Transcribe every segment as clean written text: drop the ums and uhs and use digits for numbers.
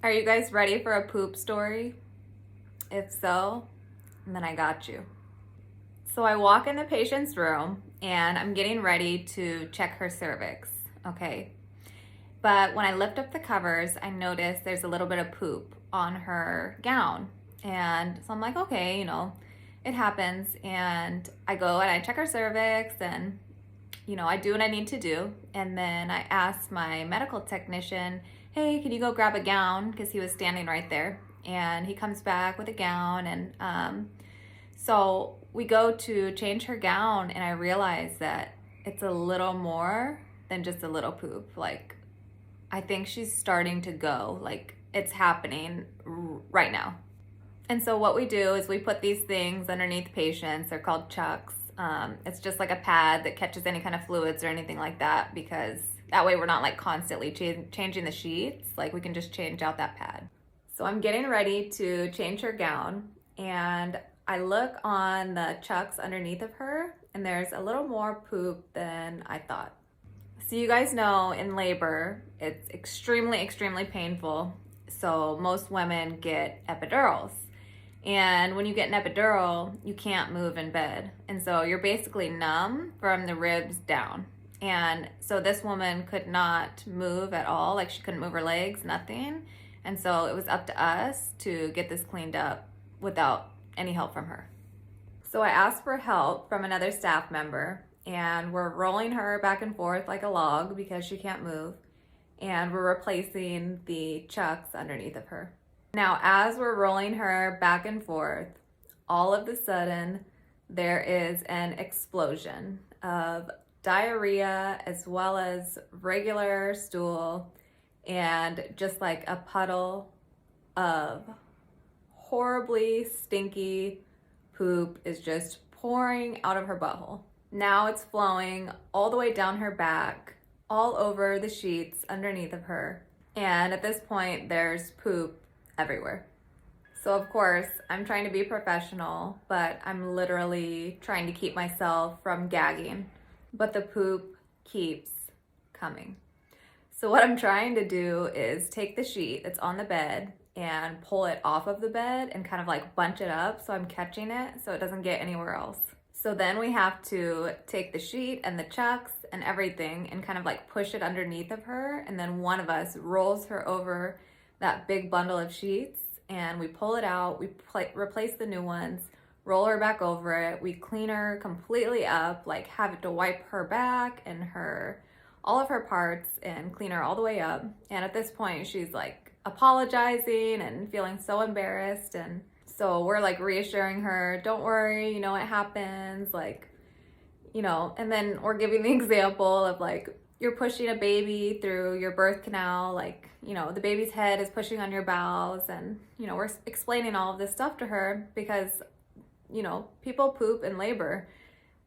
Are you guys ready for a poop story? If so, then I got you. So I walk in the patient's room and I'm getting ready to check her cervix, okay? But when I lift up the covers, I notice there's a little bit of poop on her gown. And so I'm like, okay, it happens. And I go and I check her cervix and, I do what I need to do. And then I ask my medical technician, hey, can you go grab a gown? Because he was standing right there. And he comes back with a gown. And so we go to change her gown. And I realize that it's a little more than just a little poop. Like, I think she's starting to go. Like, it's happening right now. And so what we do is we put these things underneath patients. They're called chucks. It's just like a pad that catches any kind of fluids or anything like that, because that way we're not like constantly changing the sheets. Like, we can just change out that pad. So I'm getting ready to change her gown, and I look on the chucks underneath of her, and there's a little more poop than I thought. So you guys know in labor, it's extremely, extremely painful. So most women get epidurals. And when you get an epidural, you can't move in bed. And so you're basically numb from the ribs down. And so this woman could not move at all. Like, she couldn't move her legs, nothing. And so it was up to us to get this cleaned up without any help from her. So I asked for help from another staff member, and we're rolling her back and forth like a log because she can't move. And we're replacing the chucks underneath of her. Now, as we're rolling her back and forth, all of a sudden, there is an explosion of diarrhea as well as regular stool, and just like a puddle of horribly stinky poop is just pouring out of her butthole. Now it's flowing all the way down her back, all over the sheets underneath of her. And at this point, there's poop everywhere. So of course, I'm trying to be professional, but I'm literally trying to keep myself from gagging. But the poop keeps coming. So what I'm trying to do is take the sheet that's on the bed and pull it off of the bed and kind of like bunch it up so I'm catching it so it doesn't get anywhere else. So then we have to take the sheet and the chucks and everything and kind of like push it underneath of her, and then one of us rolls her over that big bundle of sheets, and we pull it out, we replace the new ones, roll her back over it, we clean her completely up, like have to wipe her back and all of her parts and clean her all the way up. And at this point, she's like apologizing and feeling so embarrassed. And so we're like reassuring her, don't worry, it happens, like, and then we're giving the example of like, you're pushing a baby through your birth canal, like, the baby's head is pushing on your bowels. And, we're explaining all of this stuff to her because, people poop in labor.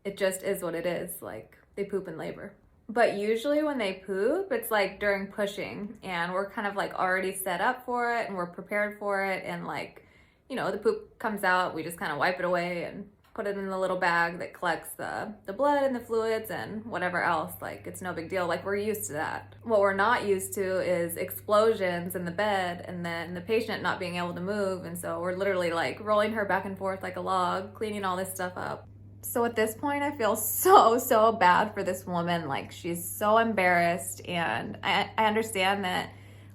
It just is what it is. Like, they poop in labor. But usually when they poop, it's like during pushing, and we're kind of like already set up for it and we're prepared for it. And like, the poop comes out, we just kind of wipe it away and put it in the little bag that collects the blood and the fluids and whatever else. Like, it's no big deal. Like, we're used to that. What we're not used to is explosions in the bed and then the patient not being able to move. And so we're literally like rolling her back and forth like a log, cleaning all this stuff up. So at this point, I feel so bad for this woman. Like, she's so embarrassed, and I understand that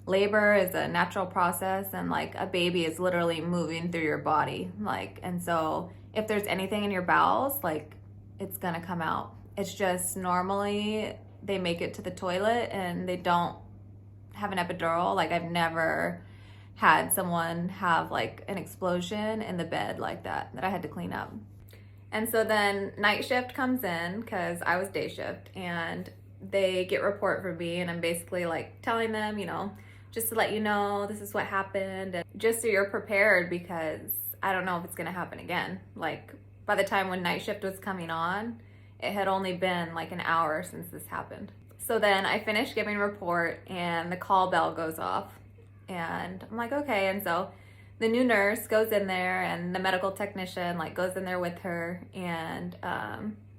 labor is a natural process, and like a baby is literally moving through your body. Like, and so if there's anything in your bowels, like, it's gonna come out. It's just normally they make it to the toilet and they don't have an epidural. Like, I've never had someone have like an explosion in the bed like that I had to clean up. And so then night shift comes in because I was day shift, and they get report from me, and I'm basically like telling them, just to let you know, this is what happened, and just so you're prepared, because I don't know if it's gonna happen again. Like, by the time when night shift was coming on, it had only been like an hour since this happened. So then I finished giving report and the call bell goes off, and I'm like, okay. And so the new nurse goes in there, and the medical technician like goes in there with her, and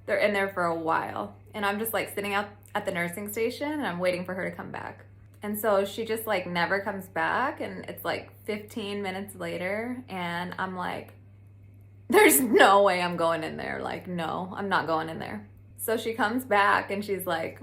they're in there for a while. And I'm just like sitting out at the nursing station, and I'm waiting for her to come back. And so she just like never comes back, and it's like 15 minutes later, and I'm like, there's no way I'm going in there. Like, no, I'm not going in there. So she comes back and she's like,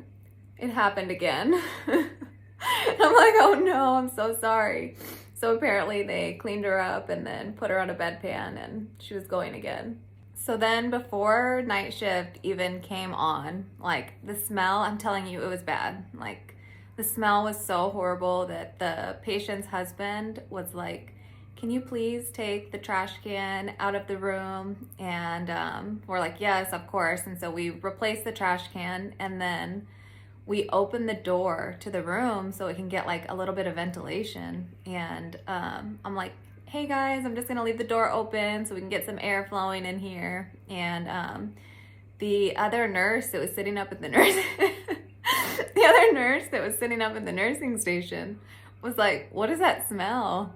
it happened again. And I'm like, oh no, I'm so sorry. So apparently they cleaned her up and then put her on a bedpan, and she was going again. So then before night shift even came on, like the smell, I'm telling you, it was bad. Like the smell was so horrible that the patient's husband was like, can you please take the trash can out of the room? And we're like, yes, of course. And so we replaced the trash can, and then we opened the door to the room so it can get like a little bit of ventilation. And I'm like, hey guys, I'm just gonna leave the door open so we can get some air flowing in here. And the other nurse that was sitting up at the nursing station was like, what is that smell?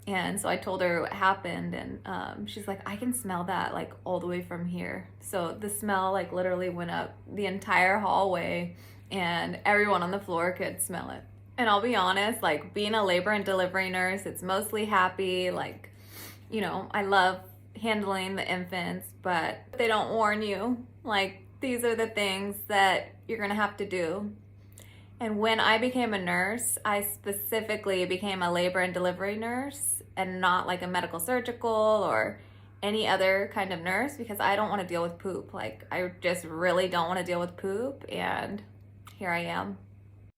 And so I told her what happened, and she's like, I can smell that like all the way from here. So the smell like literally went up the entire hallway, and everyone on the floor could smell it. And I'll be honest, like being a labor and delivery nurse, it's mostly happy. Like, you know, I love handling the infants, but they don't warn you. Like, these are the things that you're gonna have to do. And when I became a nurse, I specifically became a labor and delivery nurse and not like a medical surgical or any other kind of nurse, because I don't want to deal with poop. Like, I just really don't want to deal with poop, and here I am.